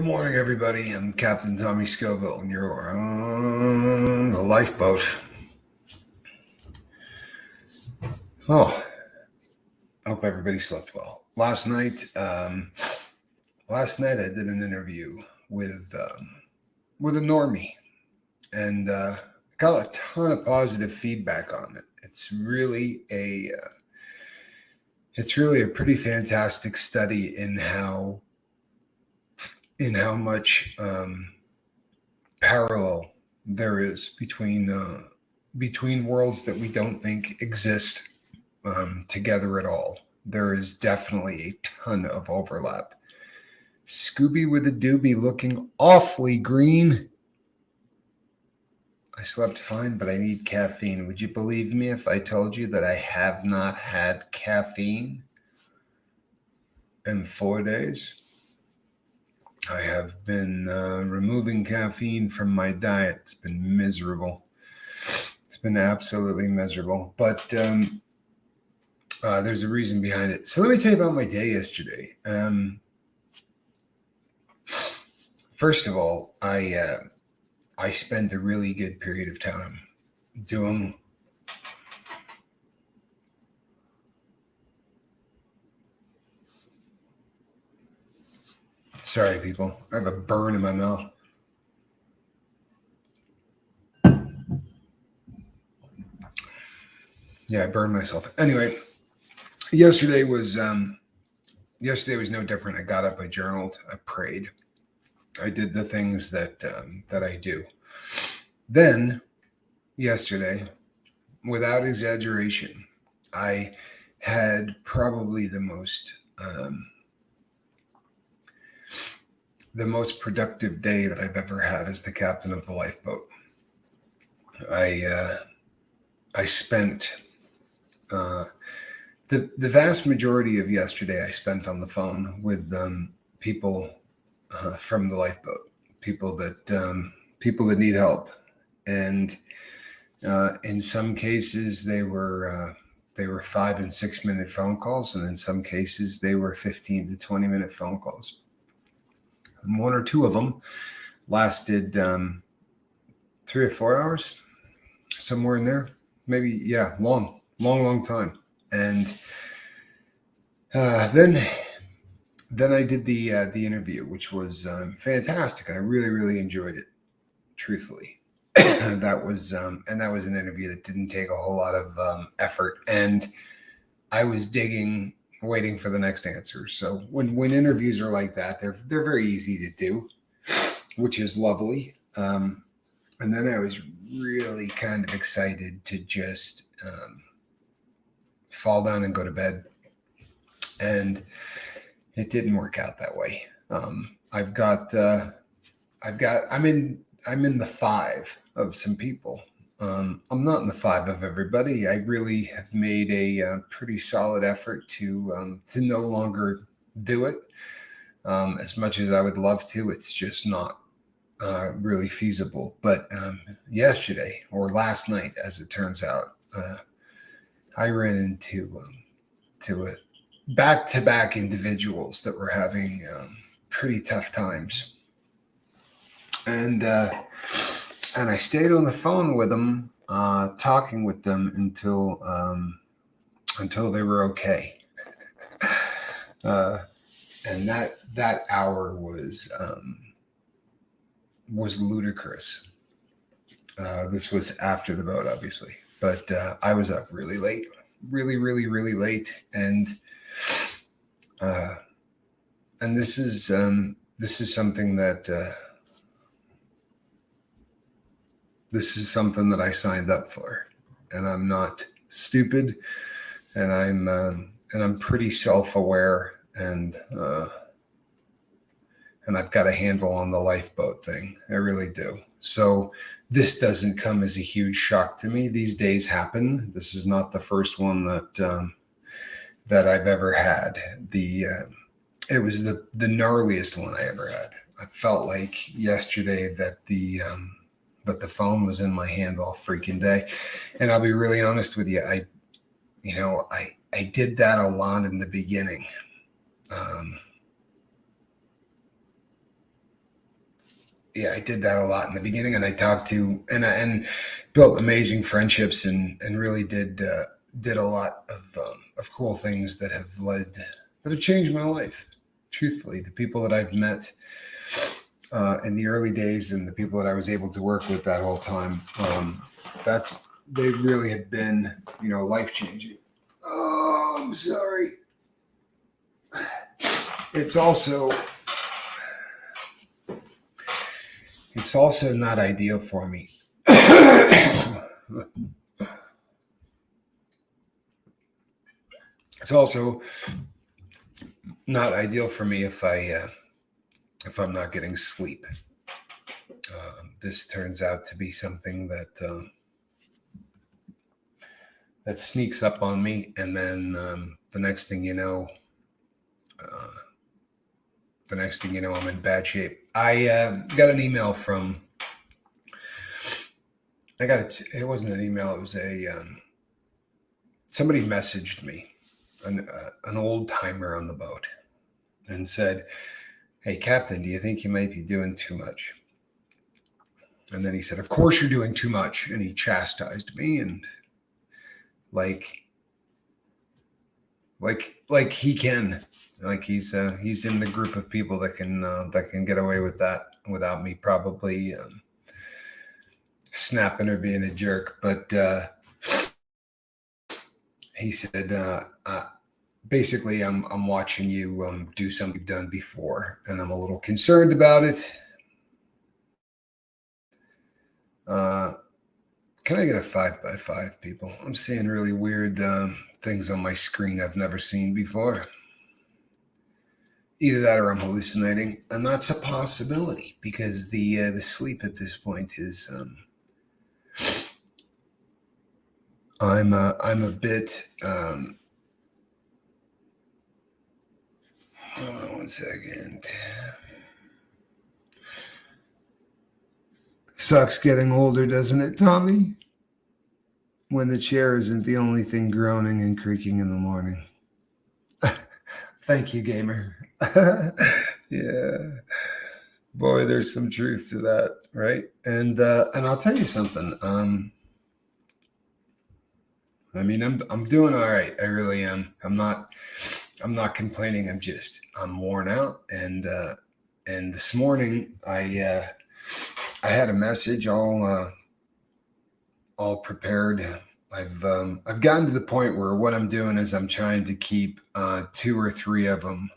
morning, everybody. I'm Captain Tommy Scoville, and you're on the Lifeboat. Oh, I hope everybody slept well. Last night, I did an interview with a normie, and got a ton of positive feedback on it. It's really a pretty fantastic study in how much parallel there is between worlds that we don't think exist together at all. There is definitely a ton of overlap. Scooby with a doobie looking awfully green. I slept fine, but I need caffeine. Would you believe me if I told you that I have not had caffeine in 4 days? I have been removing caffeine from my diet. It's been miserable. It's been absolutely miserable. But there's a reason behind it. So let me tell you about my day yesterday. First of all, I spent a really good period of time doing Sorry, people. I have a burn in my mouth. Yeah, I burned myself. Anyway, yesterday was no different. I got up, I journaled, I prayed, I did the things that I do. Then yesterday, without exaggeration, I had probably the most productive day that I've ever had as the captain of the Lifeboat. I spent the vast majority of yesterday I spent on the phone with people from the Lifeboat, people that need help, and in some cases they were 5 and 6 minute phone calls, and in some cases they were 15 to 20 minute phone calls. And one or two of them lasted 3 or 4 hours, somewhere in there. Maybe, yeah, long time. And then I did the interview, which was fantastic. I really enjoyed it, truthfully. That was an interview that didn't take a whole lot of effort, and I was digging, waiting for the next answer. So when interviews are like that, they're very easy to do, which is lovely. And then I was really kind of excited to just fall down and go to bed, and it didn't work out that way. I'm in the 5 of some people. I'm not in the 5 of everybody. I really have made a pretty solid effort to no longer do it. As much as I would love to, it's just not really feasible. But yesterday, or last night, as it turns out, I ran into back-to-back individuals that were having pretty tough times, and I stayed on the phone with them, talking with them until they were okay. And that hour was ludicrous. This was after the boat, obviously, but I was up really late, really late, and this is something that I signed up for, and I'm not stupid, and I'm pretty self-aware, and I've got a handle on the Lifeboat thing. I really do. So this doesn't come as a huge shock to me. These days happen. This is not the first one that I've ever had. It was the gnarliest one I ever had. I felt like yesterday that the phone was in my hand all freaking day. And I'll be really honest with you. I did that a lot in the beginning. I did that a lot in the beginning, and I talked to and built amazing friendships, and really did a lot of cool things that have changed my life. Truthfully, the people that I've met in the early days, and the people that I was able to work with that whole time, that's they really have been, life changing. Oh, I'm sorry. It's also not ideal for me. It's also not ideal for me if I'm not getting sleep. This turns out to be something that sneaks up on me, and then the next thing you know, I'm in bad shape. I got an email from. It wasn't an email. It was somebody messaged me, an old timer on the boat, and said, "Hey, Captain, do you think you might be doing too much?" And then he said, "Of course you're doing too much," and he chastised me, and like he can, like he's in the group of people that can get away with that without me probably snapping or being a jerk. But he said, basically, I'm watching you do something you've done before, and I'm a little concerned about it. Can I get a 5x5, people? I'm seeing really weird things on my screen I've never seen before. Either that or I'm hallucinating, and that's a possibility because the sleep at this point is I'm a bit hold on 1 second. Sucks getting older, doesn't it, Tommy? When the chair isn't the only thing groaning and creaking in the morning. Thank you, gamer. Yeah. Boy, there's some truth to that, right? And I'll tell you something. I mean, I'm doing all right. I really am. I'm not complaining. I'm worn out. And this morning I had a message all prepared. I've gotten to the point where what I'm doing is I'm trying to keep 2 or 3 of them.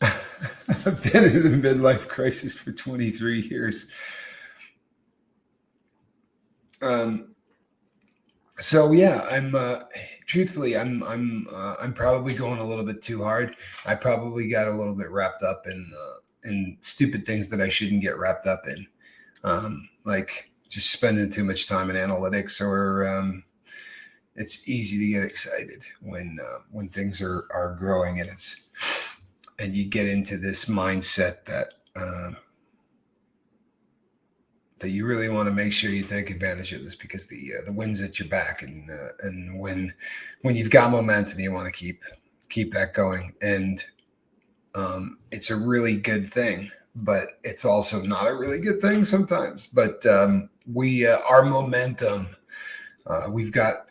I've been in a midlife crisis for 23 years. So yeah, I'm truthfully, I'm probably going a little bit too hard. I probably got a little bit wrapped up in stupid things that I shouldn't get wrapped up in. Like just spending too much time in analytics, or it's easy to get excited when things are growing, and you get into this mindset that you really want to make sure you take advantage of this because the wind's at your back, and when you've got momentum, you want to keep that going, and it's a really good thing. But it's also not a really good thing sometimes. But our momentum, we got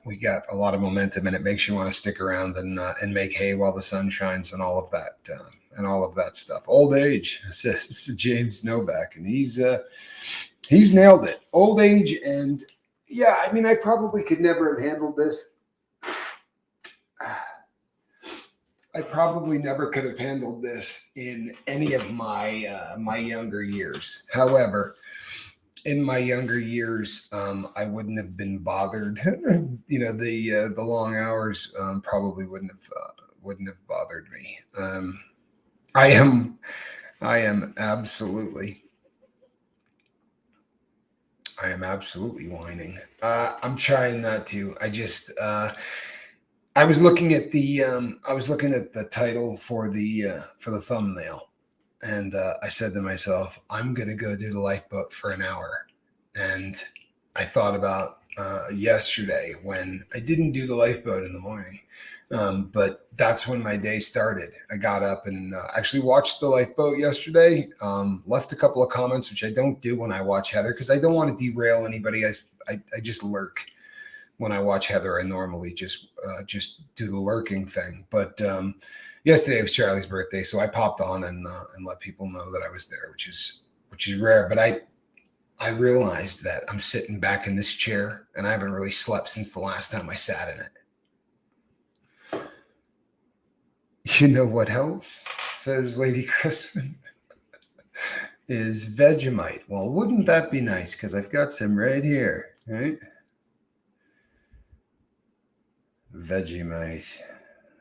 a lot of momentum, and it makes you want to stick around and make hay while the sun shines, and all of that stuff. Old age, says James Novak, and he's nailed it. Old age, and yeah, I mean, I probably could never have handled this. I probably never could have handled this in any of my my younger years. However, in my younger years, I wouldn't have been bothered. The long hours probably wouldn't have bothered me. I am absolutely whining. I'm trying not to. I was looking at the title for the thumbnail, and I said to myself, I'm gonna go do the lifeboat for an hour. And I thought about yesterday when I didn't do the lifeboat in the morning. But that's when my day started. I got up and actually watched the Lifeboat yesterday. Left a couple of comments, which I don't do when I watch Heather because I don't want to derail anybody. I just lurk when I watch Heather. I normally just do the lurking thing. But yesterday was Charlie's birthday, so I popped on and let people know that I was there, which is rare. But I realized that I'm sitting back in this chair and I haven't really slept since the last time I sat in it. You know what helps, says Lady Crispin, is Vegemite. Well, wouldn't that be nice? Because I've got some right here, right? Vegemite.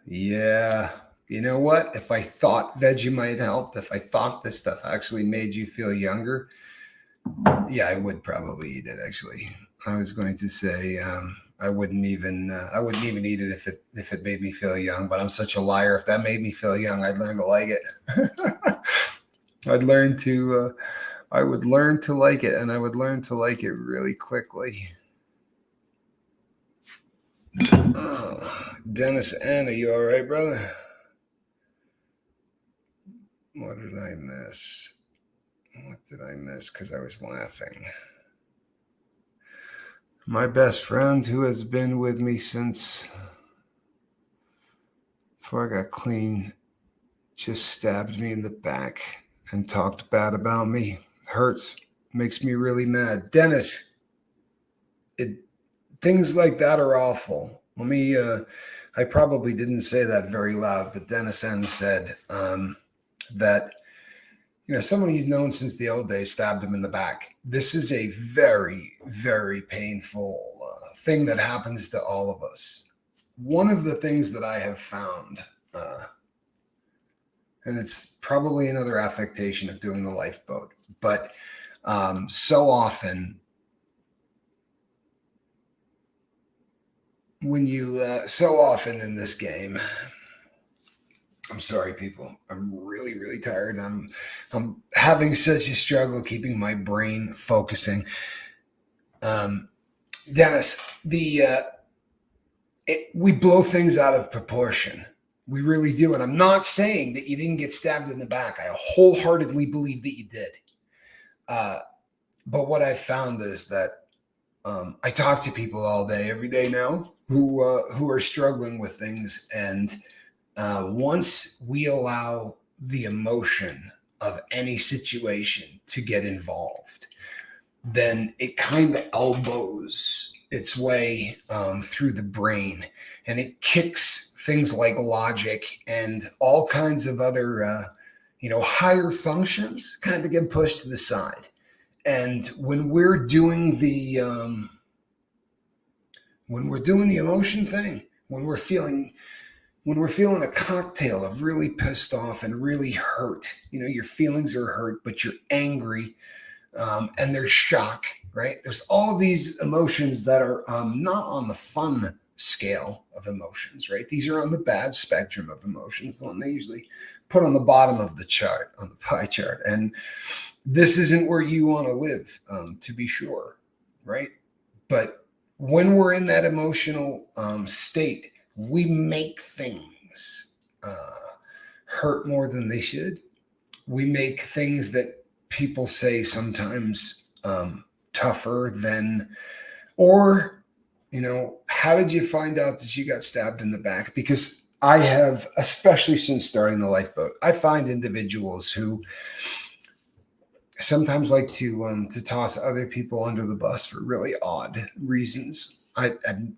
Yeah. You know what? If I thought Vegemite helped, if I thought this stuff actually made you feel younger, yeah, I would probably eat it. Actually, I was going to say I wouldn't even eat it if it made me feel young. But I'm such a liar. If that made me feel young, I'd learn to like it. I would learn to like it, and I would learn to like it really quickly. Oh, Dennis, Anna, you all right, brother? What did I miss? What did I miss? Because I was laughing. My best friend, who has been with me since before I got clean, just stabbed me in the back and talked bad about me. Hurts. Makes me really mad. Dennis, things like that are awful. Let me, I probably didn't say that very loud, but Dennis N said that, someone he's known since the old days stabbed him in the back. This is a very, very painful thing that happens to all of us. One of the things that I have found, and it's probably another affectation of doing the Lifeboat, but so often in this game, I'm sorry, people. I'm really, really tired. I'm having such a struggle keeping my brain focusing. Dennis, we blow things out of proportion. We really do. And I'm not saying that you didn't get stabbed in the back. I wholeheartedly believe that you did. But what I've found is that I talk to people all day, every day now, who are struggling with things, and once we allow the emotion of any situation to get involved, then it kind of elbows its way through the brain, and it kicks things like logic and all kinds of other, higher functions kind of get pushed to the side. And when we're doing the emotion thing, when we're feeling a cocktail of really pissed off and really hurt, your feelings are hurt, but you're angry, and there's shock, right? There's all these emotions that are not on the fun scale of emotions, right? These are on the bad spectrum of emotions, the one they usually put on the bottom of the chart, on the pie chart. And this isn't where you want to live, to be sure, right? But when we're in that emotional state, we make things hurt more than they should. We make things that people say sometimes tougher than, or, how did you find out that you got stabbed in the back? Because I have, especially since starting the Lifeboat, I find individuals who sometimes like to toss other people under the bus for really odd reasons.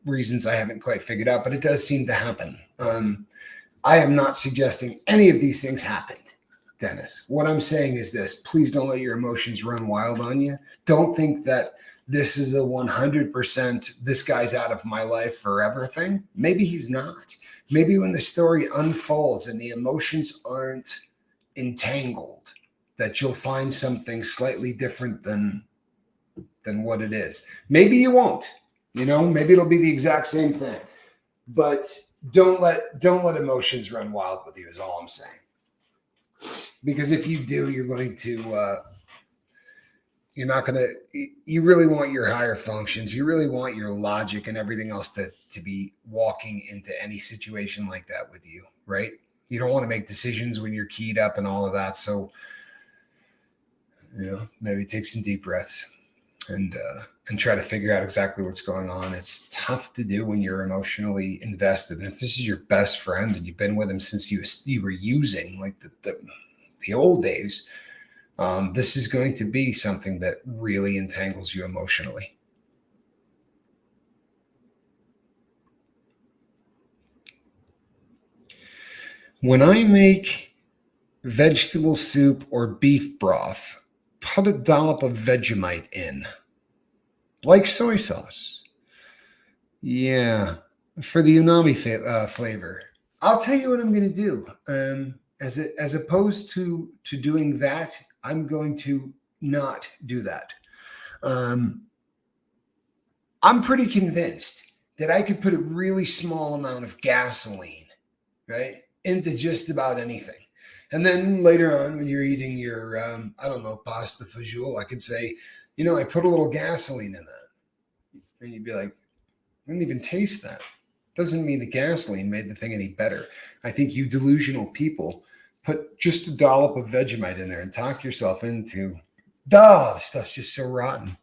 Reasons I haven't quite figured out, but it does seem to happen. I am not suggesting any of these things happened, Dennis. What I'm saying is this: please don't let your emotions run wild on you. Don't think that this is a 100% this guy's out of my life forever thing. Maybe he's not. Maybe when the story unfolds and the emotions aren't entangled, that you'll find something slightly different than what it is. Maybe you won't. Maybe it'll be the exact same thing. But don't let emotions run wild with you is all I'm saying. Because if you do, you're going to You're not going to, you really want your higher functions. You really want your logic and everything else to be walking into any situation like that with you, right? You don't want to make decisions when you're keyed up and all of that. So, maybe take some deep breaths and try to figure out exactly what's going on. It's tough to do when you're emotionally invested. And if this is your best friend and you've been with him since you were using, like the old days, this is going to be something that really entangles you emotionally. When I make vegetable soup or beef broth, put a dollop of Vegemite in, like soy sauce. Yeah, for the umami flavor. I'll tell you what I'm going to do. As opposed to doing that, I'm going to not do that. I'm pretty convinced that I could put a really small amount of gasoline, right, into just about anything. And then later on, when you're eating your, I don't know, pasta fagioli, I could say, I put a little gasoline in that. And you'd be like, I didn't even taste that. Doesn't mean the gasoline made the thing any better. I think you delusional people put just a dollop of Vegemite in there and talk yourself into, this stuff's just so rotten.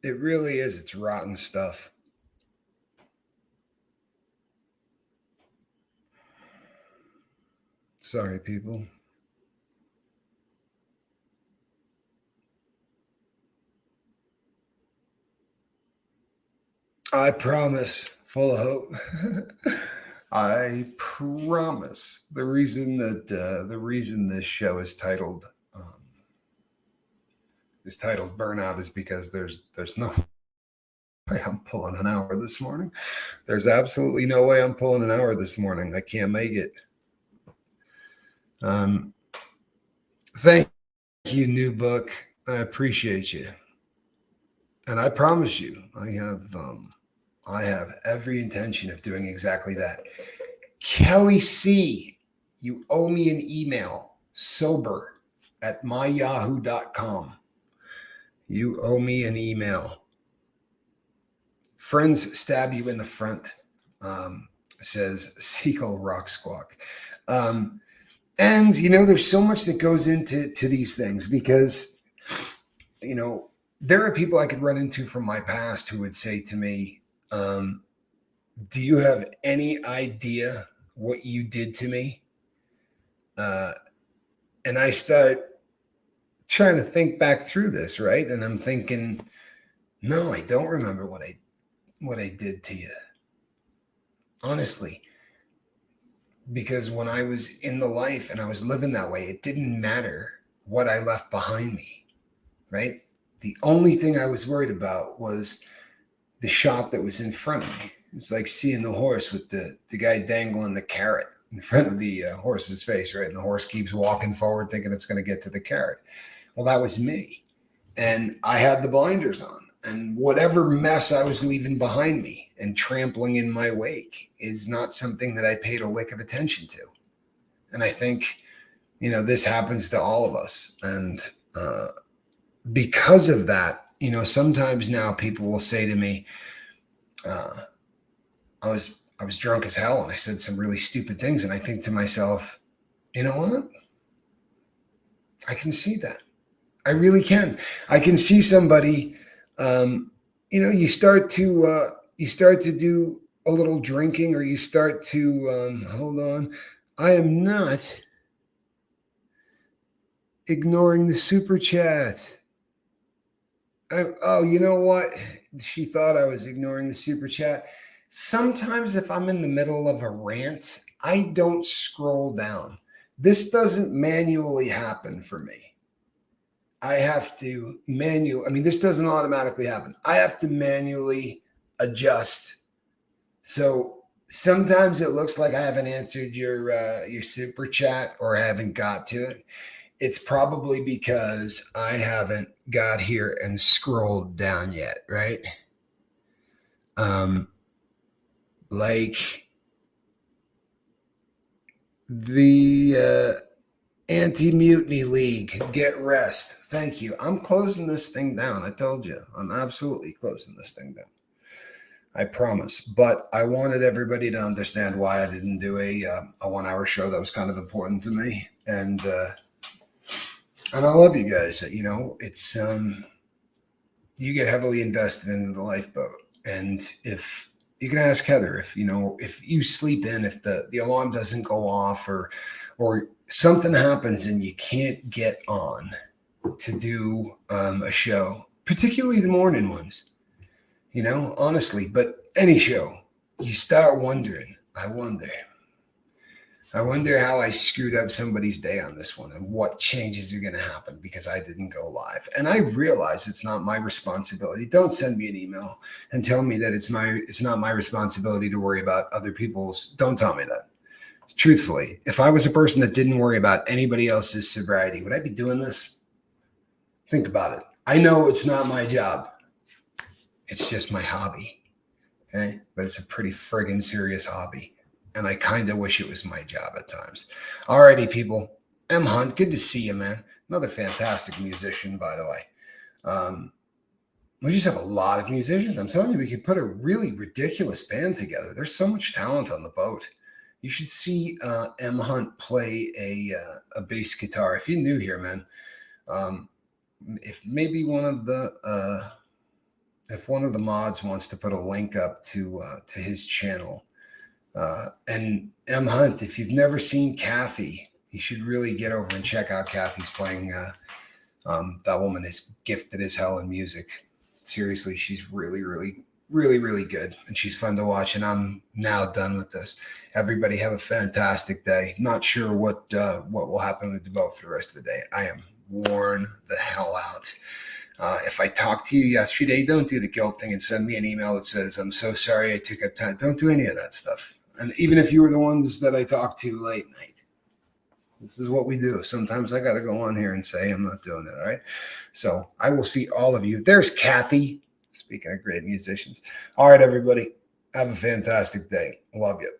It really is. It's rotten stuff. Sorry, people. I promise. Full of hope. I promise. The reason this show is titled Burnout is because there's no way I'm pulling an hour this morning. There's absolutely no way I'm pulling an hour this morning. I can't make it. Thank you, new book. I appreciate you. And I promise you, I have every intention of doing exactly that. Kelly C., you owe me an email, sober@myyahoo.com. You owe me an email. Friends stab you in the front, says Seagull Rock Squawk. And, there's so much that goes into these things because, there are people I could run into from my past who would say to me, do you have any idea what you did to me? And I start trying to think back through this, right? And I'm thinking, no, I don't remember what I did to you. Honestly, because when I was in the life and I was living that way, it didn't matter what I left behind me, right? The only thing I was worried about was the shot that was in front of me. It's like seeing the horse with the guy dangling the carrot in front of the horse's face, right? And the horse keeps walking forward thinking it's going to get to the carrot. Well, that was me. And I had the blinders on. And whatever mess I was leaving behind me and trampling in my wake is not something that I paid a lick of attention to. And I think, this happens to all of us. And because of that, sometimes now people will say to me, I was drunk as hell and I said some really stupid things. And I think to myself, you know what? I can see that. I really can. I can see somebody, you start to do a little drinking or you start to, hold on. I am not ignoring the super chat. You know what? She thought I was ignoring the super chat. Sometimes if I'm in the middle of a rant, I don't scroll down. This doesn't manually happen for me. I have to this doesn't automatically happen. I have to manually adjust. So sometimes it looks like I haven't answered your super chat or I haven't got to it. It's probably because I haven't got here and scrolled down yet, right? Like the Anti-Mutiny League, get rest. Thank you. I'm closing this thing down. I told you. I'm absolutely closing this thing down. I promise. But I wanted everybody to understand why I didn't do a 1 hour show. That was kind of important to me. And I love you guys. You know, it's you get heavily invested into the Lifeboat. And if you can ask Heather, if you sleep in, if the alarm doesn't go off, or something happens and you can't get on to do a show, particularly the morning ones, honestly, but any show, you start wondering, I wonder how I screwed up somebody's day on this one and what changes are going to happen because I didn't go live. And I realize it's not my responsibility. Don't send me an email and tell me that it's not my responsibility to worry about other people's. Don't tell me that. Truthfully, if I was a person that didn't worry about anybody else's sobriety, would I be doing this? Think about it. I know it's not my job. It's just my hobby. Okay? But it's a pretty friggin' serious hobby. And I kind of wish it was my job at times. Alrighty, people. M. Hunt, good to see you, man. Another fantastic musician, by the way. We just have a lot of musicians. I'm telling you, we could put a really ridiculous band together. There's so much talent on the boat. You should see M. Hunt play a bass guitar. If you're new here, man, if maybe one of the mods wants to put a link up to his channel. And M. Hunt, if you've never seen Kathy, you should really get over and check out Kathy's playing. That woman is gifted as hell in music. Seriously, she's really, really, really, really good. And she's fun to watch. And I'm now done with this. Everybody have a fantastic day. Not sure what will happen with the boat for the rest of the day. I am worn the hell out. If I talked to you yesterday, don't do the guilt thing and send me an email that says, I'm so sorry I took up time. Don't do any of that stuff. And even if you were the ones that I talked to late night, this is what we do. Sometimes I got to go on here and say I'm not doing it. All right. So I will see all of you. There's Kathy. Speaking of great musicians. All right, everybody. Have a fantastic day. Love you.